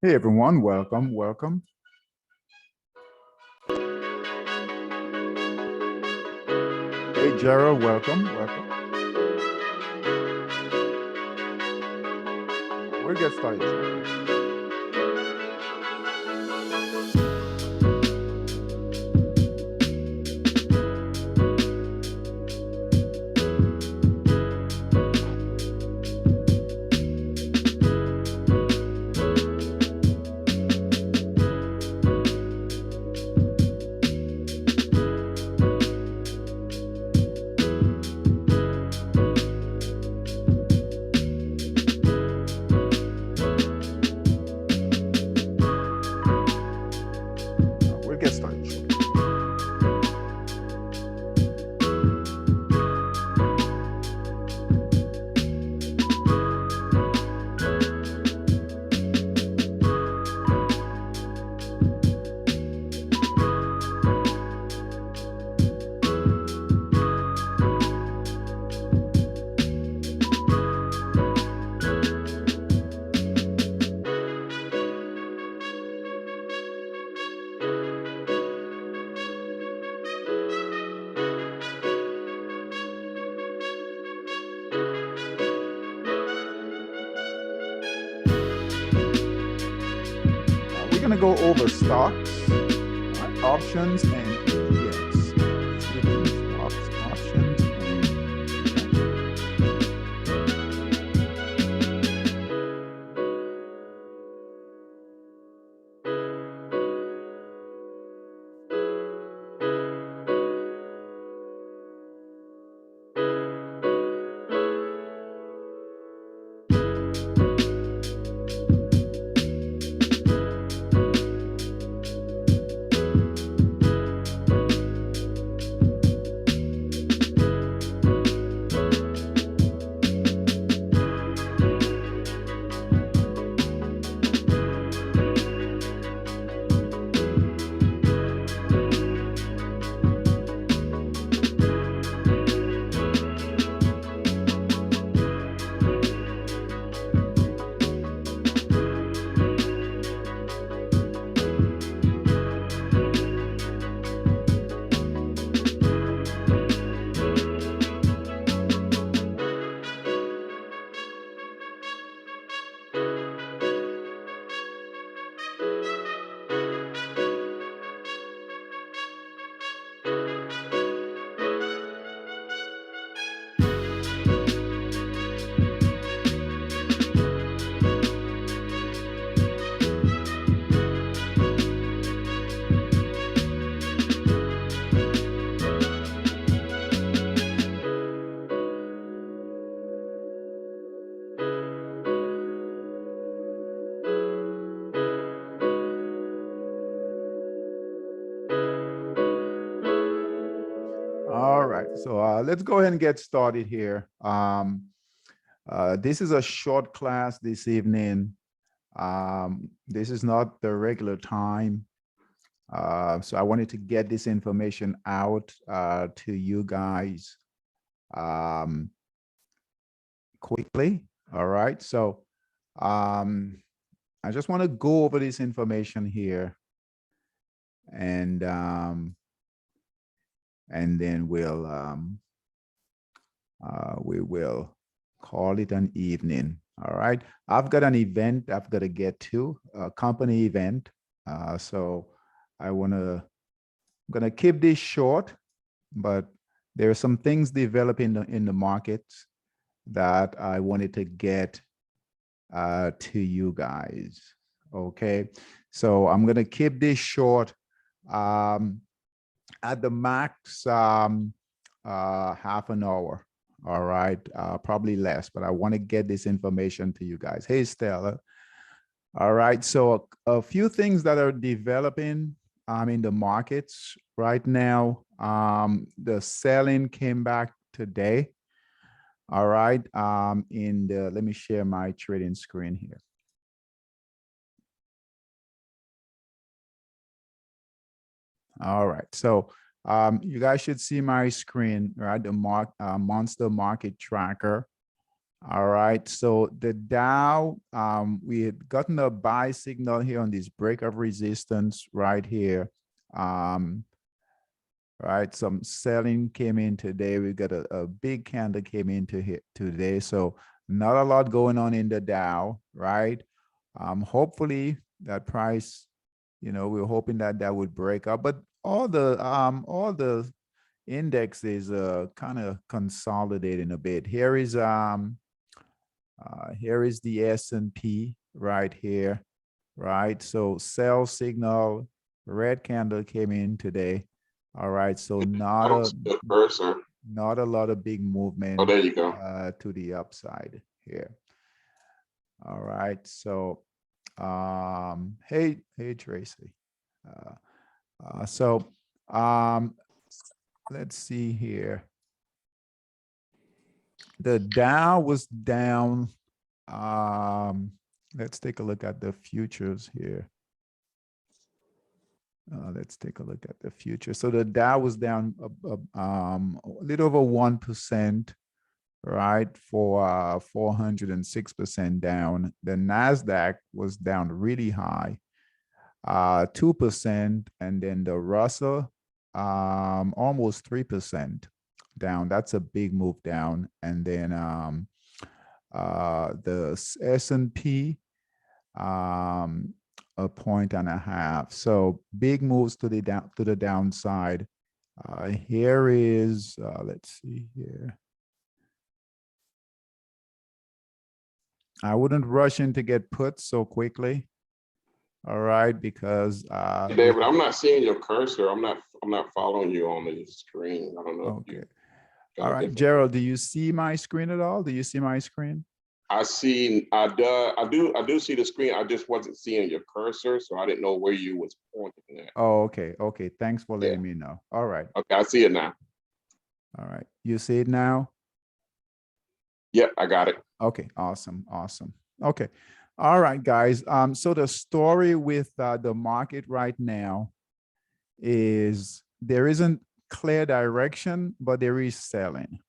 Hey everyone, welcome, welcome. Hey Gerald, welcome, welcome. We'll get started shortly. We'll get started shortly. We're going to go over stocks, right, options, and ETFs. Stocks, options, and all right. So let's go ahead and get started here. This is a short class this evening. This is not the regular time. So I wanted to get this information out to you guys quickly. All right. So I just want to go over this information here, and then we will call it an evening. All right. I've got an event I've got to get to, a company event. So I'm gonna keep this short, but there are some things developing in the markets that I wanted to get to you guys. Okay. So I'm gonna keep this short. At the max, half an hour. All right, probably less, but I want to get this information to you guys. Hey, Stella. All right, so a few things that are developing in the markets right now. The selling came back today. All right, let me share my trading screen here. All right, so you guys should see my screen, right? The monster market tracker. All right, so the Dow, we had gotten a buy signal here on this break of resistance right here. Right, some selling came in today. We got a big candle came into here today. So not a lot going on in the Dow, right? Hopefully that price, we're hoping that that would break up, but all the indexes kind of consolidating a bit. Here is the S&P right here, right? So sell signal, red candle came in today. All right, so I don't see a cursor. not a lot of big movement Oh, there you go. to the upside here. All right, so hey Tracy. So let's see here. The Dow was down. Let's take a look at the futures here. Let's take a look at the future. So the Dow was down a little over 1%, right? For 406% down. The NASDAQ was down really high, 2%, and then the Russell almost 3% down. That's a big move down. And then the S&P, 1.5. So big moves to the downside. Here is let's see here. I wouldn't rush in to get put so quickly. All right, because David, I'm not seeing your cursor. I'm not following you on the screen. I don't know. Okay. All right, Gerald, do you see my screen at all? Do you see my screen? I see. I do see the screen. I just wasn't seeing your cursor, so I didn't know where you was pointing at. Oh, okay. Okay. Thanks for letting me know. All right. Okay, I see it now. All right. You see it now? Yep, I got it. Okay. Awesome. Awesome. Okay. All right, guys. So the story with the market right now is there isn't clear direction, but there is selling.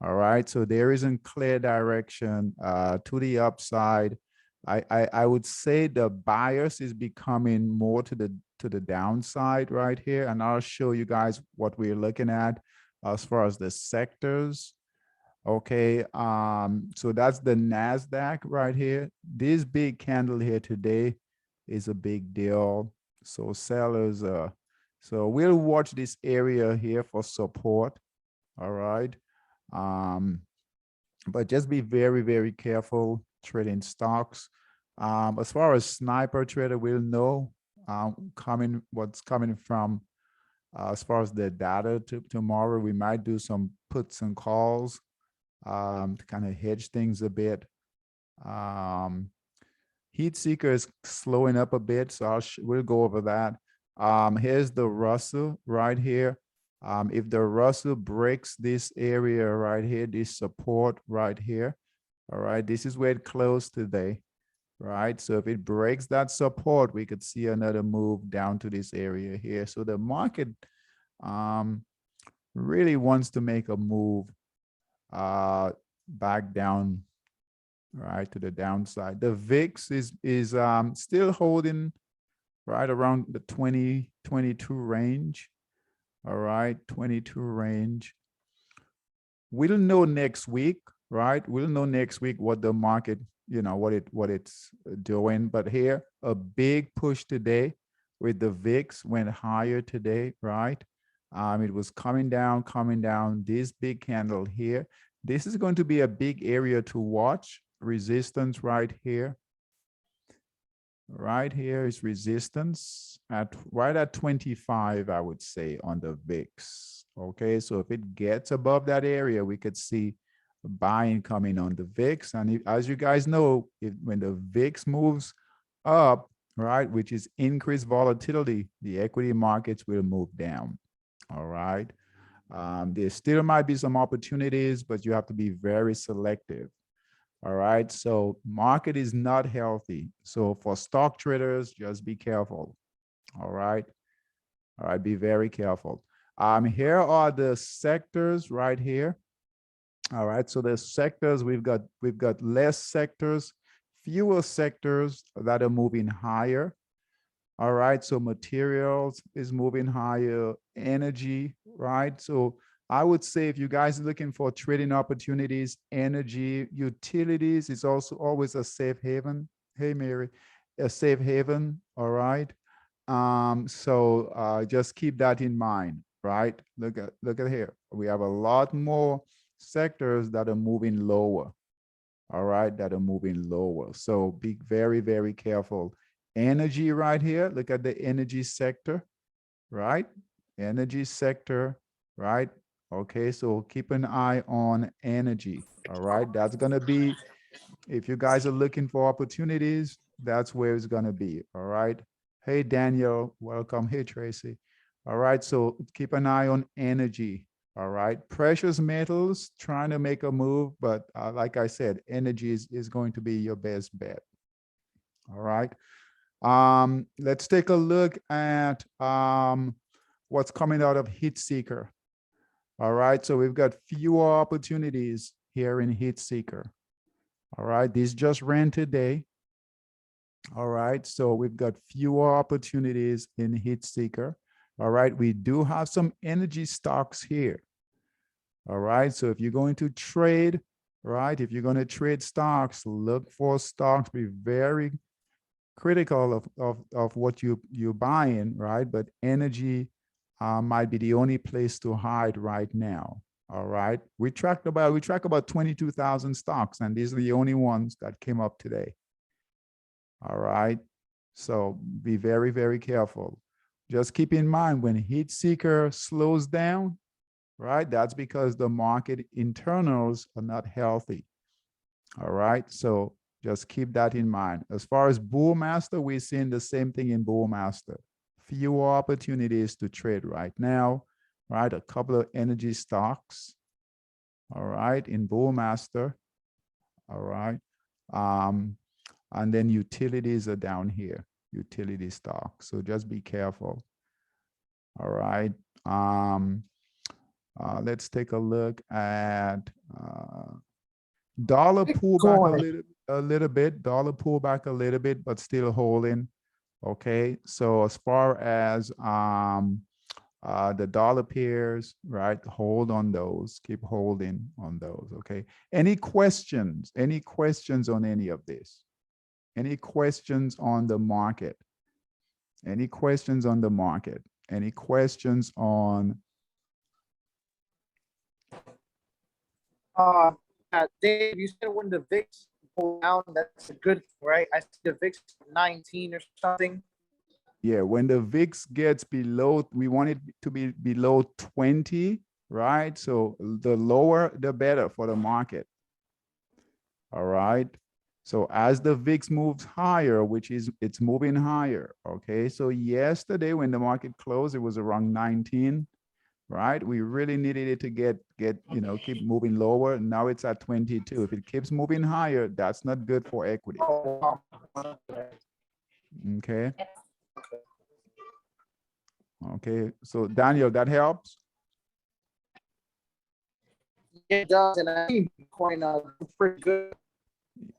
All right, so there isn't clear direction to the upside. I would say the bias is becoming more to the downside right here, and I'll show you guys what we're looking at as far as the sectors. Okay, so that's the NASDAQ right here. This big candle here today is a big deal. So sellers, so we'll watch this area here for support. All right. But just be very, very careful trading stocks. As far as sniper trader, we'll know what's coming from as far as the data tomorrow. We might do some puts and calls to kind of hedge things a bit. Heat seeker is slowing up a bit, so we'll go over that. Here's the Russell right here. If the Russell breaks this area right here, this support right here, all right, this is where it closed today, right? So if it breaks that support, we could see another move down to this area here. So the market really wants to make a move back down, right, to the downside. The VIX is still holding right around the 22 range. All right, 22 range. We'll know next week, right? We'll know next week what the market, what it's doing. But here, a big push today with the VIX went higher today, right? It was coming down. This big candle here. This is going to be a big area to watch. Resistance right here. Right here is resistance right at 25, I would say, on the VIX. Okay, so if it gets above that area, we could see buying coming on the VIX. And as you guys know, when the VIX moves up, right, which is increased volatility, the equity markets will move down. All right. There still might be some opportunities, but you have to be very selective. All right, so market is not healthy. So for stock traders, just be careful. All right, be very careful. Here are the sectors right here. All right, so the sectors, we've got less sectors, fewer sectors that are moving higher. All right, so materials is moving higher, energy, right? So I would say if you guys are looking for trading opportunities, energy, utilities is also always a safe haven. Hey, Mary, a safe haven, all right? So just keep that in mind, right? Look at here. We have a lot more sectors that are moving lower, all right, that are moving lower. So be very, very careful. Energy right here, look at the energy sector, right? Energy sector, right? Okay, so keep an eye on energy, all right? That's gonna be, if you guys are looking for opportunities, that's where it's gonna be, all right? Hey, Daniel, welcome. Hey, Tracy. All right, so keep an eye on energy, all right? Precious metals, trying to make a move, but like I said, energy is going to be your best bet, all right? Let's take a look at what's coming out of Heat Seeker. All right, so we've got fewer opportunities here in Heat Seeker. All right, these just ran today. All right, so we've got fewer opportunities in Heat Seeker. All right, we do have some energy stocks here. All right, so if you're going to trade, right, if you're going to trade stocks, look for stocks, be very critical of what you're buying, right? But energy might be the only place to hide right now. All right, we track about 22,000 stocks, and these are the only ones that came up today. All right, so be very, very careful. Just keep in mind when Heat Seeker slows down, right? That's because the market internals are not healthy. All right, so just keep that in mind. As far as Bull Master, we're seeing the same thing in Bull Master. Fewer opportunities to trade right now, right? A couple of energy stocks, all right, in Bull Master, all right. And then utilities are down here, utility stocks. So just be careful, all right. Let's take a look at dollar pullback a little bit, dollar pullback a little bit, but still holding. Okay, so as far as the dollar pairs, right? Hold on those, keep holding on those. Okay. Any questions? Any questions on any of this? Any questions on the market? Any questions on the market? Any questions on? Dave, you said when the VIX go down, that's a good, right? I see the VIX 19 or something. Yeah, when the VIX gets below, we want it to be below 20, right? So the lower, the better for the market. All right. So as the VIX moves higher, which is it's moving higher. Okay. So yesterday when the market closed, it was around 19, right? We really needed it to get, keep moving lower. Now it's at 22. If it keeps moving higher, that's not good for equity. Okay. Okay. So Daniel, that helps? It does, and I think Bitcoin pretty good.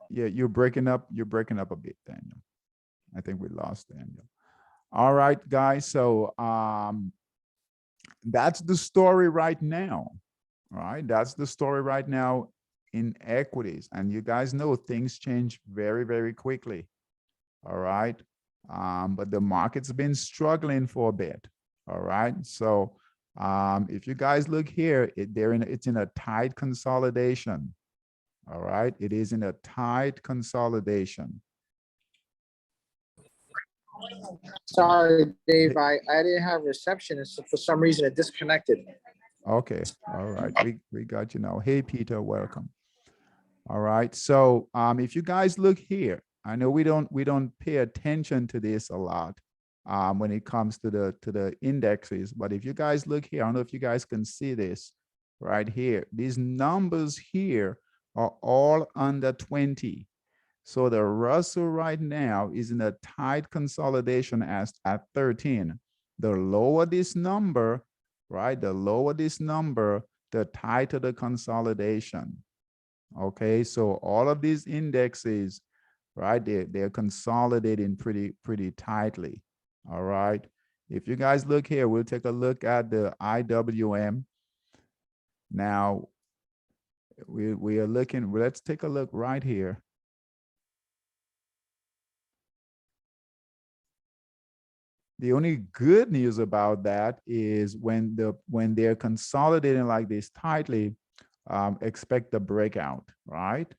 Yeah, you're breaking up a bit, Daniel. I think we lost Daniel. All right, guys. So that's the story right now. All right, that's the story right now in equities. And you guys know things change very, very quickly. All right. But the market's been struggling for a bit. All right. So if you guys look here, it's in a tight consolidation. All right. It is in a tight consolidation. Sorry, Dave, I didn't have reception, and so for some reason it disconnected. Okay. All right. We got you now. Hey, Peter, welcome. All right. So if you guys look here, I know we don't pay attention to this a lot when it comes to the indexes, but if you guys look here, I don't know if you guys can see this right here. These numbers here are all under 20. So the Russell right now is in a tight consolidation at 13. The lower this number, right? The lower this number, the tighter the consolidation. Okay, so all of these indexes, right, they're consolidating pretty tightly. All right. If you guys look here, we'll take a look at the IWM. Now, we are looking, let's take a look right here. The only good news about that is when they're consolidating like this tightly, expect the breakout, right?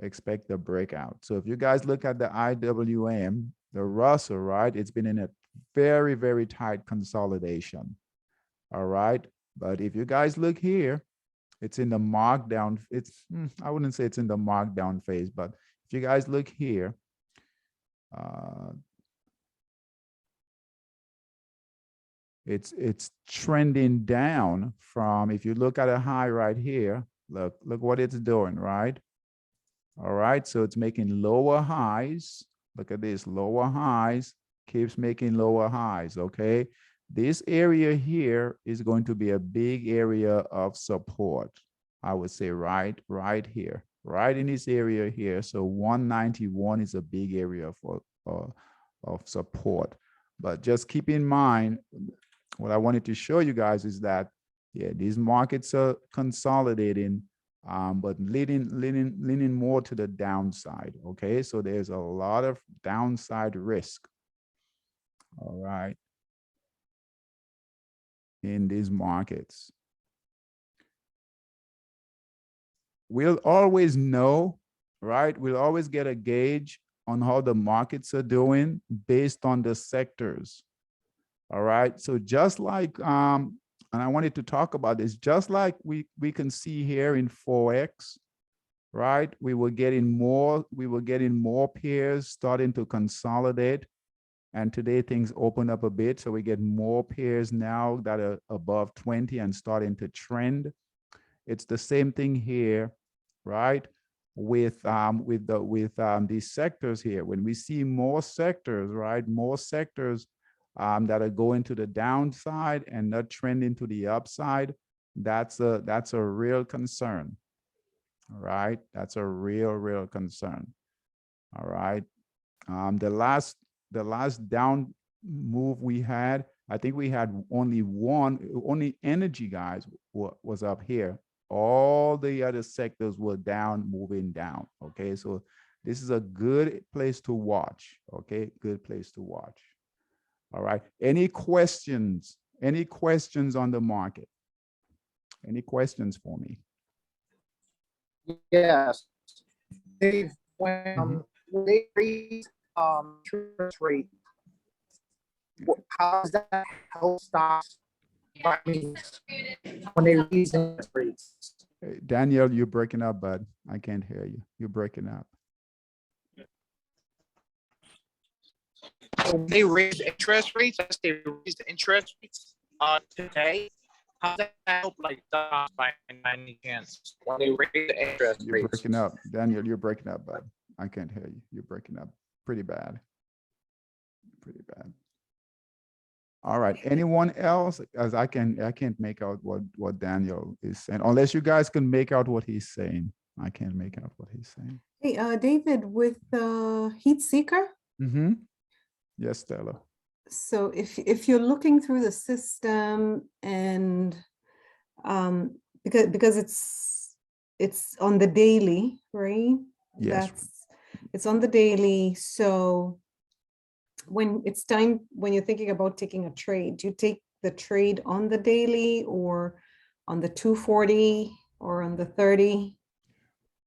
Expect the breakout. So if you guys look at the IWM, the Russell, right, it's been in a very tight consolidation. All right. But if you guys look here, it's in the markdown. I wouldn't say it's in the markdown phase, but if you guys look here, it's trending down from, if you look at a high right here, look what it's doing, right? All right, so it's making lower highs. Look at this, lower highs, keeps making lower highs, okay? This area here is going to be a big area of support. I would say right here, right in this area here. So 191 is a big area of support. But just keep in mind, what I wanted to show you guys is that, yeah, these markets are consolidating, but leaning more to the downside. Okay, so there's a lot of downside risk. All right, in these markets, we'll always know, right? We'll always get a gauge on how the markets are doing based on the sectors. All right, so just like and I wanted to talk about this, just like we can see here in Forex, right? We were getting more pairs starting to consolidate. And today things open up a bit. So we get more pairs now that are above 20 and starting to trend. It's the same thing here, right? With these sectors here. When we see more sectors, right? More sectors that are going to the downside and not trending to the upside, that's a real concern. All right, that's a real concern. All right, the last down move we had, I think we had only energy, guys, was up here. All the other sectors were down, moving down. Okay, so this is a good place to watch. Okay, good place to watch. All right, any questions on the market? Any questions for me? Yes. When they raise interest rate, how does that help stocks? I mean, when they raise interest rates. Hey, Daniel, you're breaking up, bud. I can't hear you. You're breaking up. When they raise interest rates, as they raise the interest rates today, how does that help like stocks by any chance when they raise the interest You're rates? breaking up. Daniel, you're breaking up, bud. I can't hear you. You're breaking up pretty bad. Pretty bad. All right. Anyone else? As I can't make out what Daniel is saying, unless you guys can make out what he's saying. I can't make out what he's saying. Hey, David, with the heat seeker. Mm-hmm. Yes, Stella. So if you're looking through the system and because it's on the daily, right? Yes. It's on the daily. So when it's time, when you're thinking about taking a trade, do you take the trade on the daily or on the 240 or on the 30?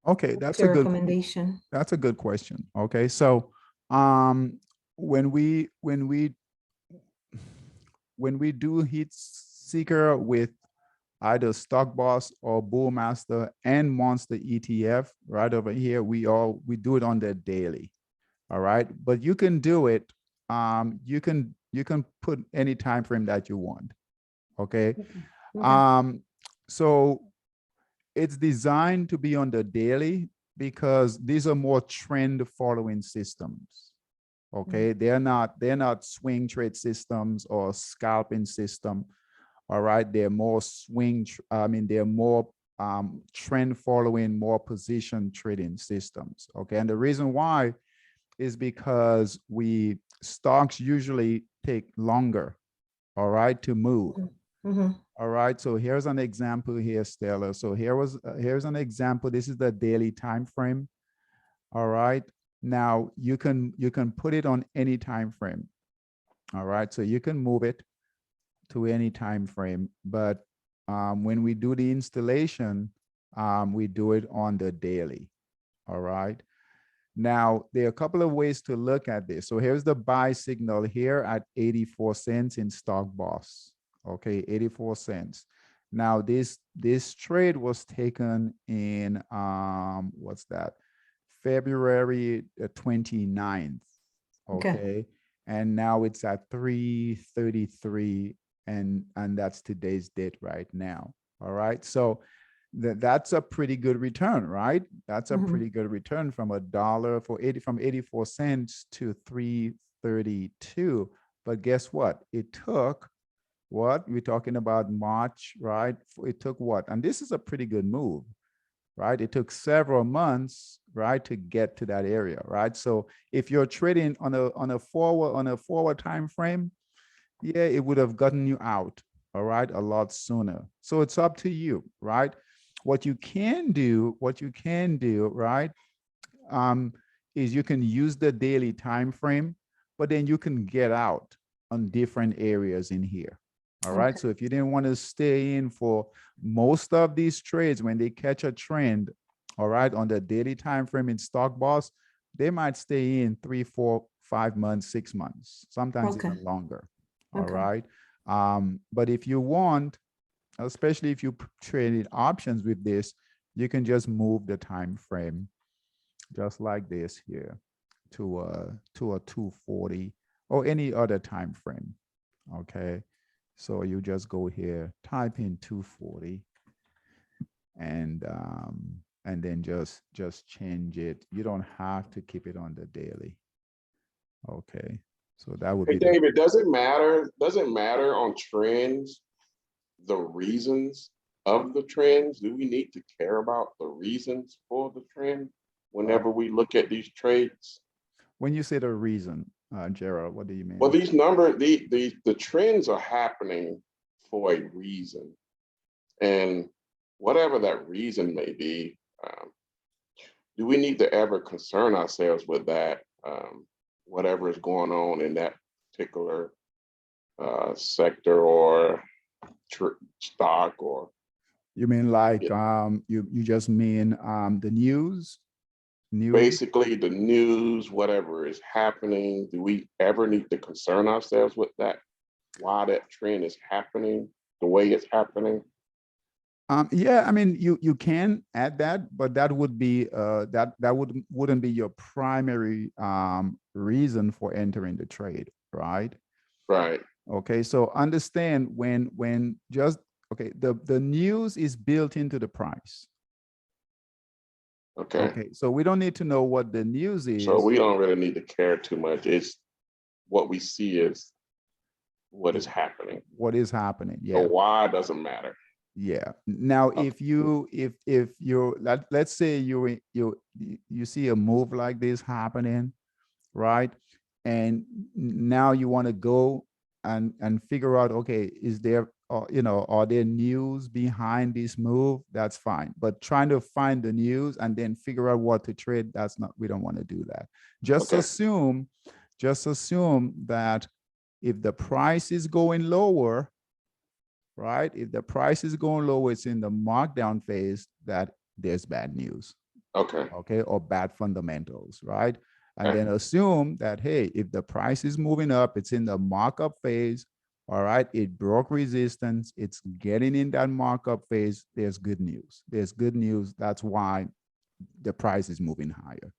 Okay, What's your recommendation? That's a good question. Okay, so when we do heat seeker with either stock boss or bullmaster and monster ETF right over here, we do it on the daily. All right, but you can do it. You can put any time frame that you want. Okay. Okay. So it's designed to be on the daily because these are more trend following systems. Okay, they're not swing trade systems or scalping system. All right, they're more they're more trend following, more position trading systems. Okay, and the reason why is because stocks usually take longer, all right, to move. Mhm. All right, so here's an example here, Stella. So here's an example. This is the daily time frame. All right, now you can put it on any time frame. All right, so you can move it to any time frame, but when we do the installation, we do it on the daily. All right. Now, there are a couple of ways to look at this. So here's the buy signal here at 84 cents in Stock Boss. Okay, 84 cents. Now, this trade was taken in, what's that? February 29th. Okay. And now it's at 333, and that's today's date right now. All right. So that's a pretty good return, right? That's a pretty good return from from 84 cents to 332. But guess what? It took what? We're talking about March, right? It took what? And this is a pretty good move, right? It took several months, right, to get to that area, right? So if you're trading on a forward time frame, yeah, it would have gotten you out, all right, a lot sooner. So it's up to you, right? What you can do, right, is you can use the daily time frame, but then you can get out on different areas in here. All right. Okay. So if you didn't want to stay in for most of these trades, when they catch a trend, all right, on the daily time frame in Stock Boss, they might stay in 3, 4, 5 months, 6 months, sometimes Okay. even longer. All Okay. right. But if you want, especially if you traded options with this, you can just move the time frame just like this here to a 240 or any other time frame. Okay. So you just go here, type in 240, and then just change it. You don't have to keep it on the daily. Okay. So that would Hey, be the David, does it matter on trends, the reasons of the trends? Do we need to care about the reasons for the trend whenever we look at these trades? when you say the reason, Gerald, what do you mean? Well, these numbers, the trends are happening for a reason. And whatever that reason may be, do we need to ever concern ourselves with that, whatever is going on in that particular sector or stock? Or You mean like you just mean the news? basically the news, whatever is happening? Do we ever need to concern ourselves with that? Why that trend is happening the way it's happening? Yeah, I mean you can add that, but that would be that wouldn't be your primary reason for entering the trade, right? Right. Okay, so understand when just okay, the news is built into the price. Okay. Okay, so we don't need to know what the news is. So we don't really need to care too much. It's what we see is what is happening. What is happening? So Yeah. why doesn't matter. Yeah. Now, Okay. if you're let's say you see a move like this happening, right? And now you want to go and figure out, okay, is there are there news behind this move? That's fine. But trying to find the news and then figure out what to trade, we don't want to do that. Just Okay. assume that if the price is going lower, right? If the price is going low, it's in the markdown phase, that there's bad news. Okay. Okay. Or bad fundamentals, right? And Okay. then assume that, hey, if the price is moving up, it's in the markup phase. All right. It broke resistance. It's getting in that markup phase. There's good news. There's good news. That's why the price is moving higher.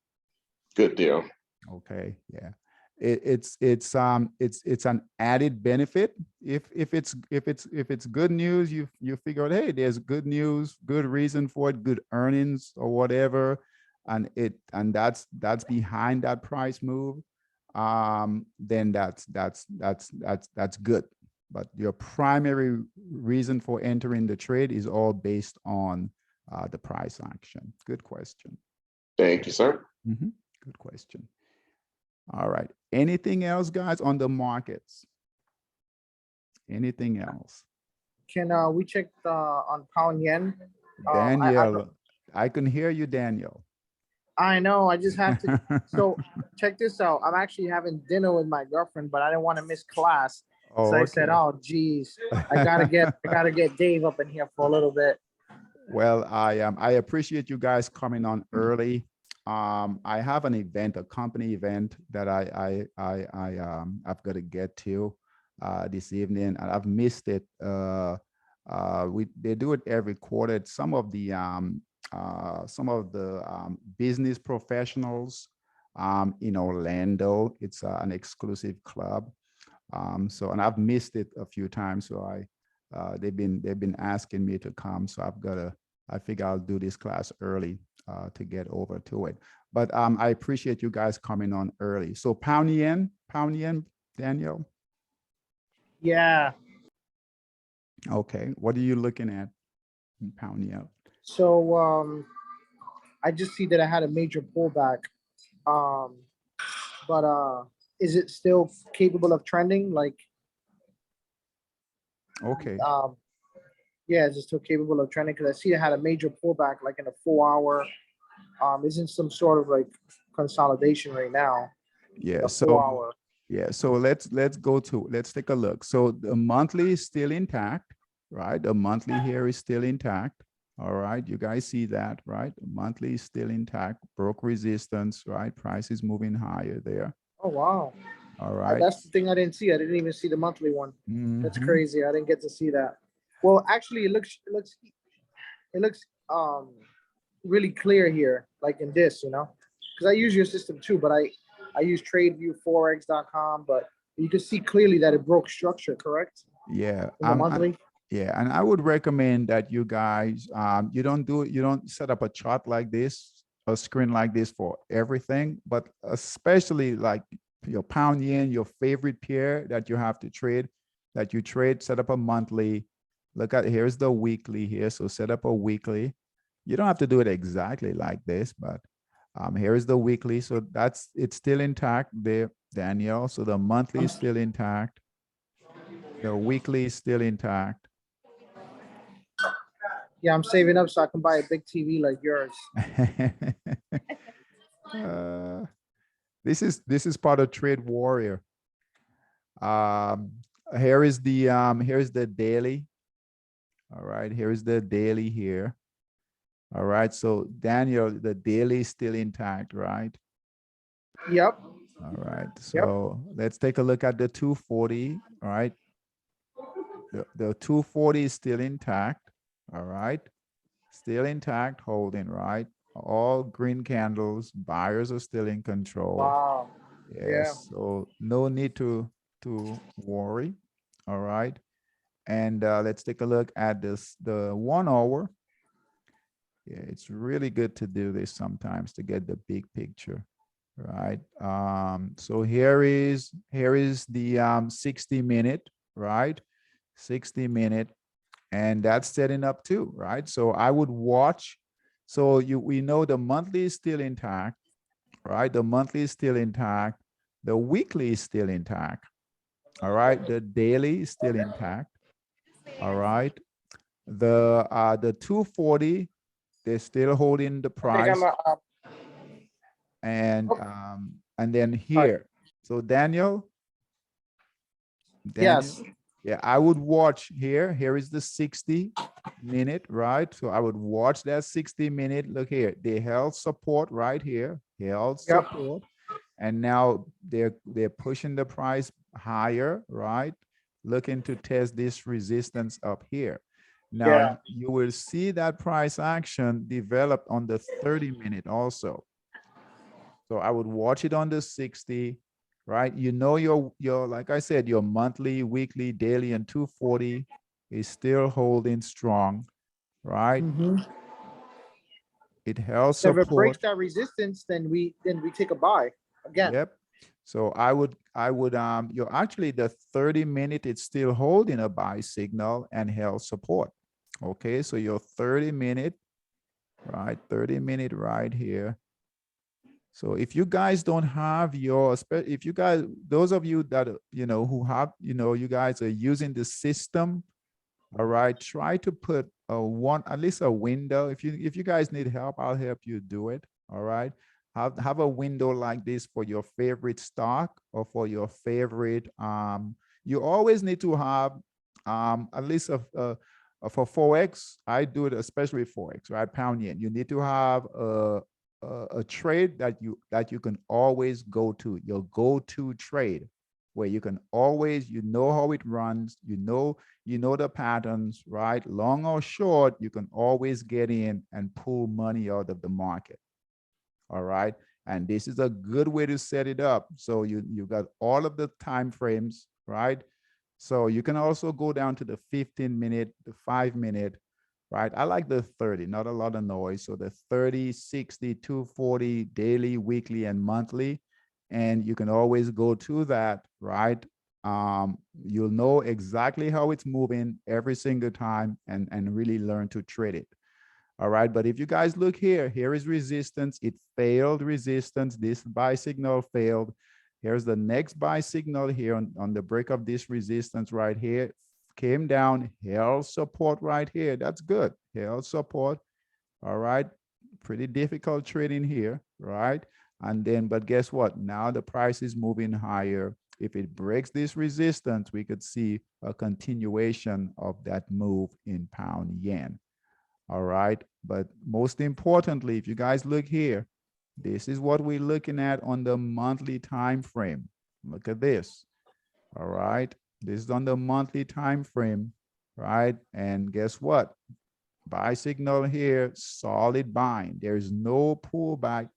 Good deal. Okay. Yeah. It's an added benefit. If it's good news, you figure out, hey, there's good news, good reason for it, good earnings or whatever, and that's behind that price move, then that's good. but your primary reason for entering the trade is all based on the price action. Good question. Thank you, sir. Good question. All right. Anything else, guys, on the markets? Anything else? Can we check on pound yen? Daniel, I can hear you, Daniel. I know, I just have to. So check this out. I'm actually having dinner with my girlfriend, but I didn't want to miss class. Oh, So I said, okay. oh, geez, I gotta get Dave up in here for a little bit. Well, I appreciate you guys coming on early. I have an event, a company event that I've got to get to this evening, and I've missed it. They do it every quarter. It's some of the business professionals in Orlando. It's an exclusive club. So, and I've missed it a few times. So they've been asking me to come. So I figure I'll do this class early to get over to it. But I appreciate you guys coming on early. So pound yen, Daniel. Yeah. Okay. What are you looking at in pound yen? So I just see that I had a major pullback. But is it still capable of trending? Like, Okay. yeah, is it still capable of trending? Because I see it had a major pullback, like in a 4 hour. Isn't some sort of like consolidation right now? Yeah. A So 4 hour. yeah. So let's take a look. So the monthly is still intact, right? The monthly here is still intact. All right. You guys see that, right? The monthly is still intact. Broke resistance, right? Price is moving higher there. Oh wow. All right. That's the thing I didn't see. I didn't even see the monthly one. That's Mhm. crazy. I didn't get to see that. Well, actually, it looks really clear here, like in this, because I use your system too, but I use TradeView Forex.com, but you can see clearly that it broke structure, correct? Yeah. In the monthly. Yeah, and I would recommend that you guys, you don't set up a chart like this, a screen like this for everything, but especially like your pound yen, your favorite pair that you have to trade, set up a monthly. Look at, here's the weekly here. So set up a weekly. You don't have to do it exactly like this, but here's the weekly. So it's still intact there, Daniel. So the monthly is still intact. The weekly is still intact. Yeah, I'm saving up so I can buy a big TV like yours. This is part of Trade Warrior. Here is here's the daily. All right, here is the daily here. All right, so Daniel, the daily is still intact, right? Yep. All right, so let's take a look at the 240. All right, the 240 is still intact. All right, still intact, holding, right? All green candles, buyers are still in control. Wow. Yes, Yeah. so no need to worry. All right, and let's take a look at the 1 hour. Yeah, it's really good to do this sometimes to get the big picture, right? So here is the 60-minute, right? 60-minute. And that's setting up too, right? So I would watch. So we know the monthly is still intact, right? The monthly is still intact. The weekly is still intact. All right. The daily is still intact. All right. The 240, they're still holding the price. And then here. So Daniel. Yes. Yeah, I would watch here. Here is the 60-minute, right? So I would watch that 60-minute. Look here, they held support right here. Held support, and now they're pushing the price higher, right? Looking to test this resistance up here. Now you will see that price action develop on the 30-minute also. So I would watch it on the 60. Right, your like I said, your monthly, weekly, daily, and 240 is still holding strong, right? It held So if it breaks support. that resistance, then we take a buy again. Yep. So you're actually the 30-minute, it's still holding a buy signal and held support. Okay, so your 30-minute, right? 30-minute right here. So if you guys don't have your, if you guys, those of you that, who have, you guys are using the system, all right, try to put at least a window. If you guys need help, I'll help you do it. All right. Have a window like this for your favorite stock or for your favorite, you always need to have at least for Forex. I do it especially Forex, right? Pound yen. You need to have a trade that you can always go to, your go-to trade, where you can always, how it runs, you know the patterns, right? Long or short, you can always get in and pull money out of the market. All right. And this is a good way to set it up. So you got all of the time frames, right? So you can also go down to the 15-minute, the 5-minute, right? I like the 30, not a lot of noise. So the 30, 60, 240, daily, weekly, and monthly. And you can always go to that, right? You'll know exactly how it's moving every single time and really learn to trade it. All right, but if you guys look here, here is resistance. It failed resistance. This buy signal failed. Here's the next buy signal here on the break of this resistance right here. Came down, held support right here. That's good. Held support. All right, pretty difficult trading here, right? And then, but guess what? Now the price is moving higher. If it breaks this resistance, we could see a continuation of that move in pound yen. All right. But most importantly, if you guys look here, this is what we're looking at on the monthly time frame. Look at this. All right. This is on the monthly time frame, right? And guess what? Buy signal here, solid buying. There's no pullback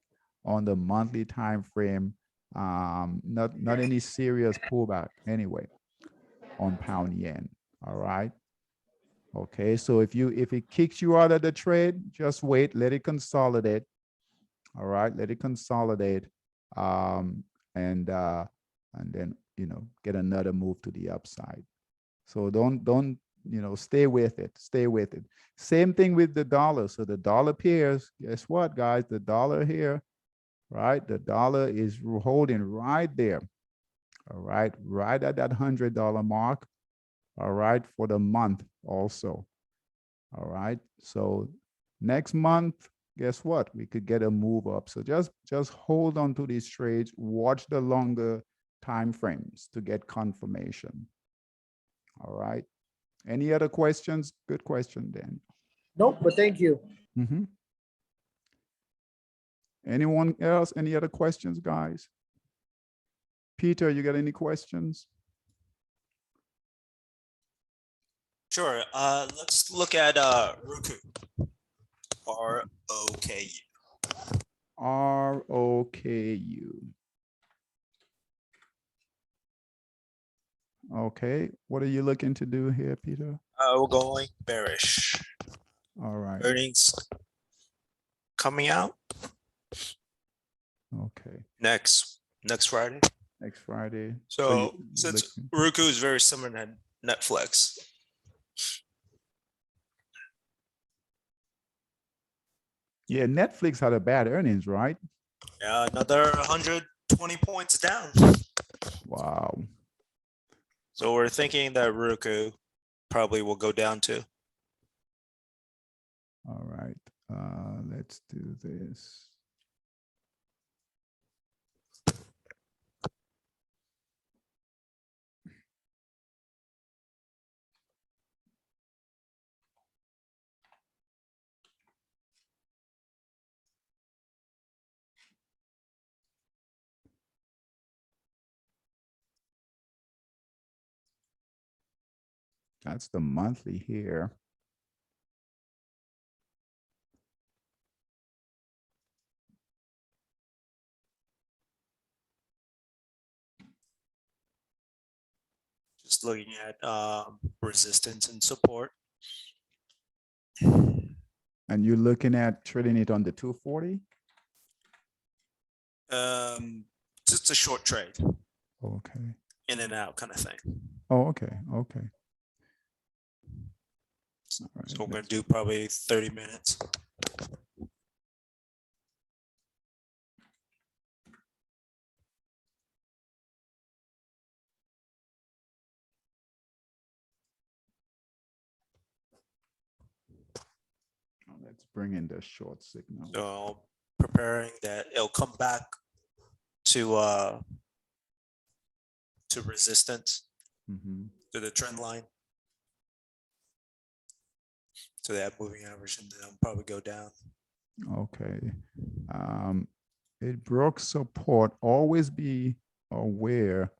on the monthly time frame. Not any serious pullback anyway on pound yen. All right. Okay, so if it kicks you out of the trade, just wait, let it consolidate. All right, let it consolidate, and then get another move to the upside. So don't stay with it, stay with it. Same thing with the dollar. So the dollar pairs, guess what, guys? The dollar here, right? The dollar is holding right there. All right, right at that $100 mark. All right, for the month also. All right, so next month, guess what? We could get a move up. So just hold on to these trades, watch the longer time frames to get confirmation. All right, any other questions? Good question, Dan. Nope, but thank you. Anyone else? Any other questions, guys? Peter, you got any questions? Sure. Let's look at Roku. ROKU. ROKU. Okay, what are you looking to do here, Peter? We're going bearish. All right. Earnings coming out Okay. next Friday. Next Friday. So since Roku is very similar to Netflix. Yeah, Netflix had a bad earnings, right? Yeah, another 120 points down. Wow. So we're thinking that Roku probably will go down too. All right. Let's do this. That's the monthly here. Just looking at resistance and support. And you're looking at trading it on the 240? It's a short trade, Okay. in and out kind of thing. Oh, okay. Okay. So All right, we're gonna let's- do probably 30 minutes. Let's bring in the short signal. So preparing that it'll come back to resistance, Mhm. to the trend line. So that moving average, and then it'll probably go down. Okay. It broke support. Always be aware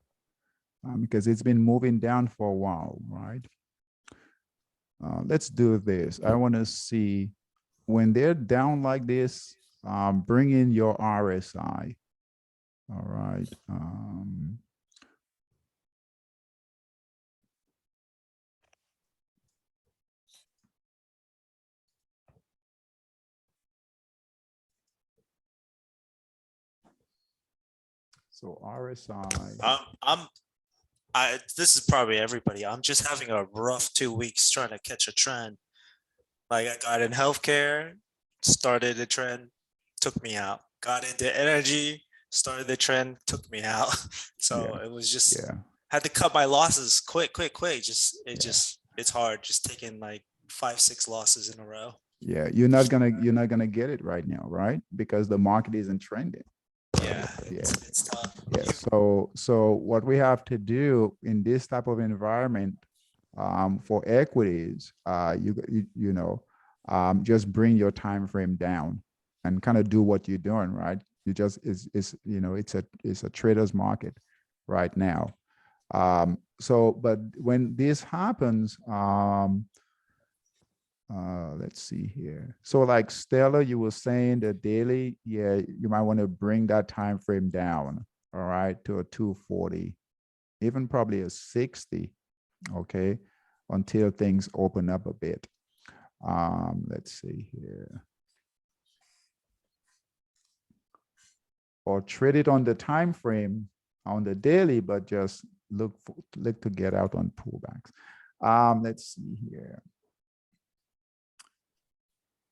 because it's been moving down for a while, right? Let's do this. I want to see when they're down like this, bring in your RSI. All right. So RSI. This is probably everybody. I'm just having a rough 2 weeks trying to catch a trend. Like I got in healthcare, started the trend, took me out. Got into energy, started the trend, took me out. So it was just Yeah. had to cut my losses quick. Just Yeah. it's hard just taking like 5-6 losses in a row. Yeah. You're not gonna get it right now, right? Because the market isn't trending. Yeah, Yeah. it's tough. Yeah. So what we have to do in this type of environment, for equities, just bring your time frame down and kind of do what you're doing, right? You just it's a trader's market right now. But when this happens, let's see here. So like Stella, you were saying the daily, yeah, you might want to bring that time frame down, all right, to a 240, even probably a 60, okay, until things open up a bit. Let's see here. Or trade it on the time frame on the daily, but just look to get out on pullbacks. Let's see here.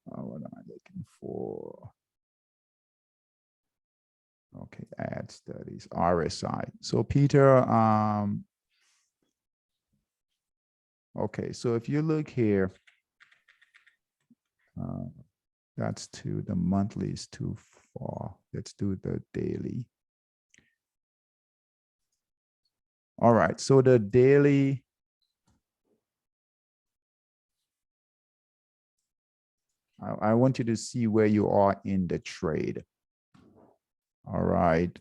What am I looking for? Okay, ad studies, RSI. So Peter, okay, so if you look here, that's the monthly is too far. Let's do the daily. All right, so the daily, I want you to see where you are in the trade. All right.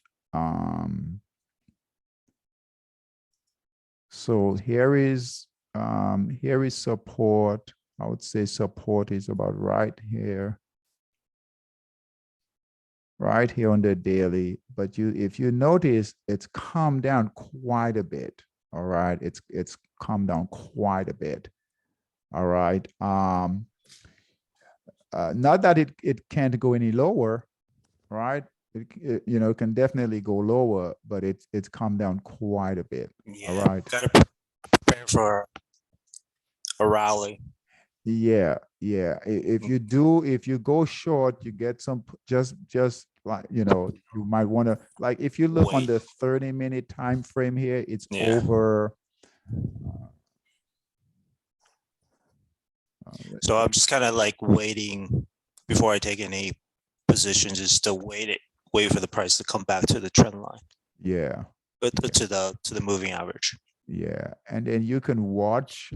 So here is support. I would say support is about right here on the daily. But if you notice, it's come down quite a bit. All right, it's come down quite a bit. All right. Not that it can't go any lower, right? It can definitely go lower, but it's come down quite a bit. Yeah, all right. Gotta prepare for a rally. Yeah. If you go short, you get some just like you might want to, like, if you look on Wait. the 30-minute time frame here, it's Yeah. over. So I'm just kind of like waiting before I take any positions, just to wait for the price to come back to the trend line, Yeah. to the moving average. Yeah, and then you can watch.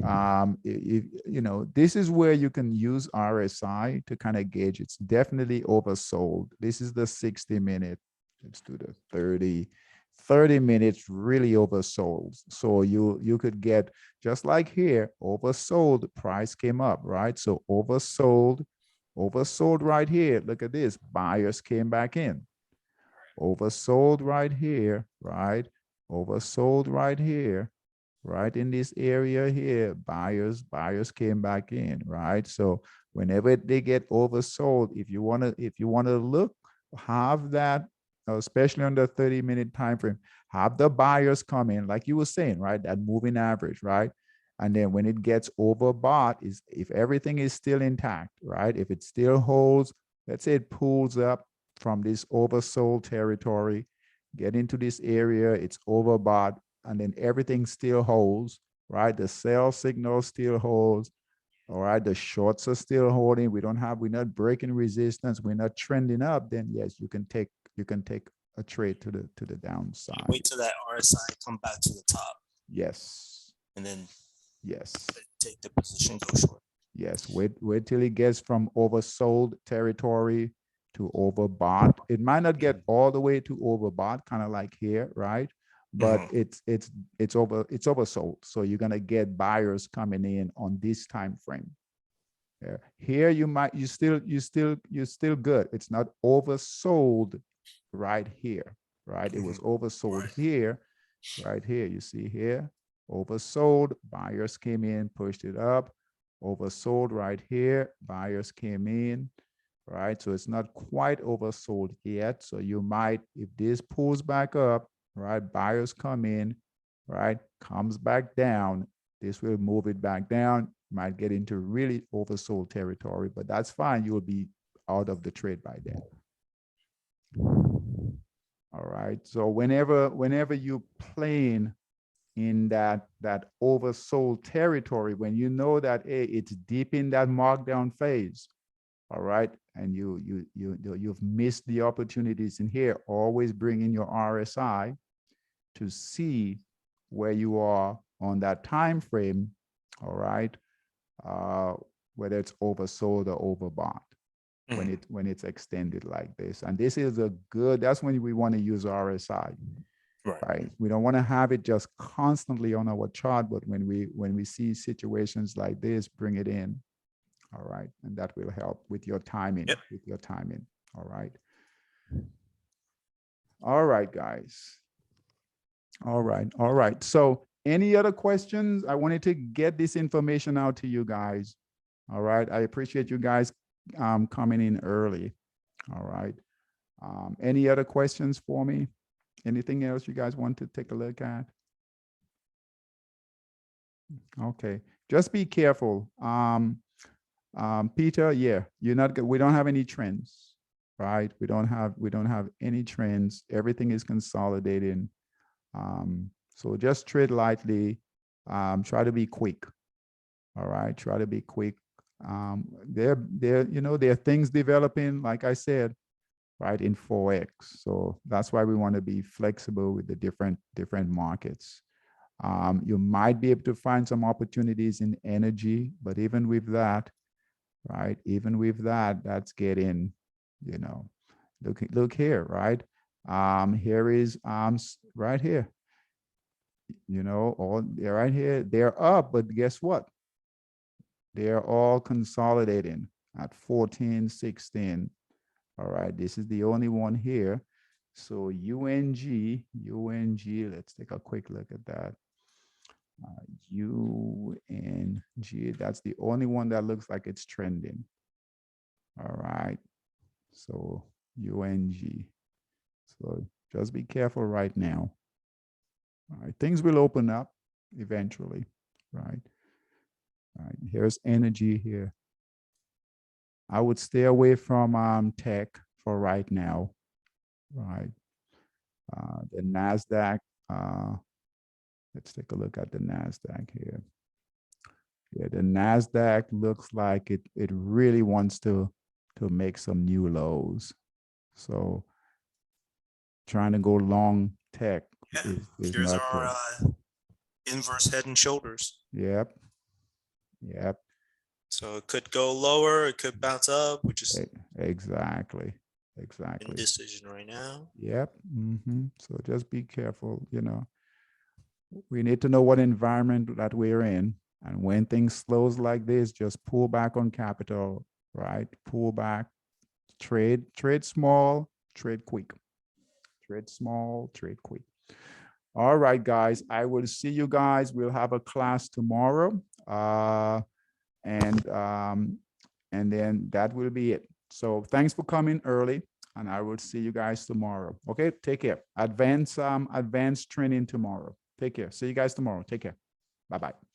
This is where you can use RSI to kind of gauge. It's definitely oversold. This is the 60-minute. Let's do the 30 minutes really oversold. So you could get, just like here, oversold, price came up, right? So oversold right here. Look at this, buyers came back in. Oversold right here, right? Oversold right here, right in this area here, buyers came back in, right? So whenever they get oversold, if you want to look, have that especially on the 30-minute time frame, have the buyers come in, like you were saying, right? That moving average, right? And then when it gets overbought, is if everything is still intact, right? If it still holds, let's say it pulls up from this oversold territory, get into this area, it's overbought, and then everything still holds, right? The sell signal still holds. All right, the shorts are still holding. We're not breaking resistance. We're not trending up. Then yes, you can take a trade to the downside. Wait till that RSI come back to the top, Yes, and then yes, take the position, go short. yes. Wait till it gets from oversold territory to overbought. It might not get all the way to overbought, kind of like here, right? But it's oversold. So you're gonna get buyers coming in on this time frame. Yeah. Here you're still good. It's not oversold right here, right? It was oversold here, right here. You see here, oversold. Buyers came in, pushed it up. Oversold right here. Buyers came in, right? So it's not quite oversold yet. So you might, if this pulls back up, right? Buyers come in, right? Comes back down. This will move it back down. Might get into really oversold territory, but that's fine. You will be out of the trade by then. All right. So whenever you playing in that oversold territory, when you know that, hey, it's deep in that markdown phase, all right, and you've missed the opportunities in here, always bring in your RSI to see where you are on that time frame, all right, whether it's oversold or overbought when it's extended like this. And this is that's when we want to use RSI. Right. We don't want to have it just constantly on our chart, but when we see situations like this, bring it in. All right. And that will help with your timing, All right. All right, guys. All right. So any other questions? I wanted to get this information out to you guys. All right. I appreciate you guys coming in early. All right. Any other questions for me? Anything else you guys want to take a look at? Okay, just be careful. Peter, yeah, we don't have any trends, right? We don't have any trends. Everything is consolidating. So just trade lightly. Try to be quick. All right, try to be quick. There are things developing, like I said, right, in Forex. So that's why we want to be flexible with the different markets. You might be able to find some opportunities in energy, but even with that, right, that's getting, look here, right? Here is right here, they're right here, they're up, but guess what? They're all consolidating at 14, 16. All right, this is the only one here. So UNG, let's take a quick look at that. UNG, that's the only one that looks like it's trending. All right, so UNG. So just be careful right now. All right, things will open up eventually, right? All right, here's energy here. I would stay away from tech for right now, right? The NASDAQ, let's take a look at the NASDAQ here. Yeah, the NASDAQ looks like it really wants to make some new lows. So trying to go long tech is Here's not our good. inverse head and shoulders. Yep. So it could go lower, it could bounce up, which is Exactly. indecision right now. Yep. So just be careful. We need to know what environment that we're in, and when things slows like this, just pull back on capital, right? Pull back, trade small, trade quick. Trade small, trade quick. All right, guys, I will see you guys. We'll have a class tomorrow. And then that will be it. So thanks for coming early. and I will see you guys tomorrow. Okay, take care. Advanced training tomorrow. Take care. See you guys tomorrow. Take care. Bye-bye.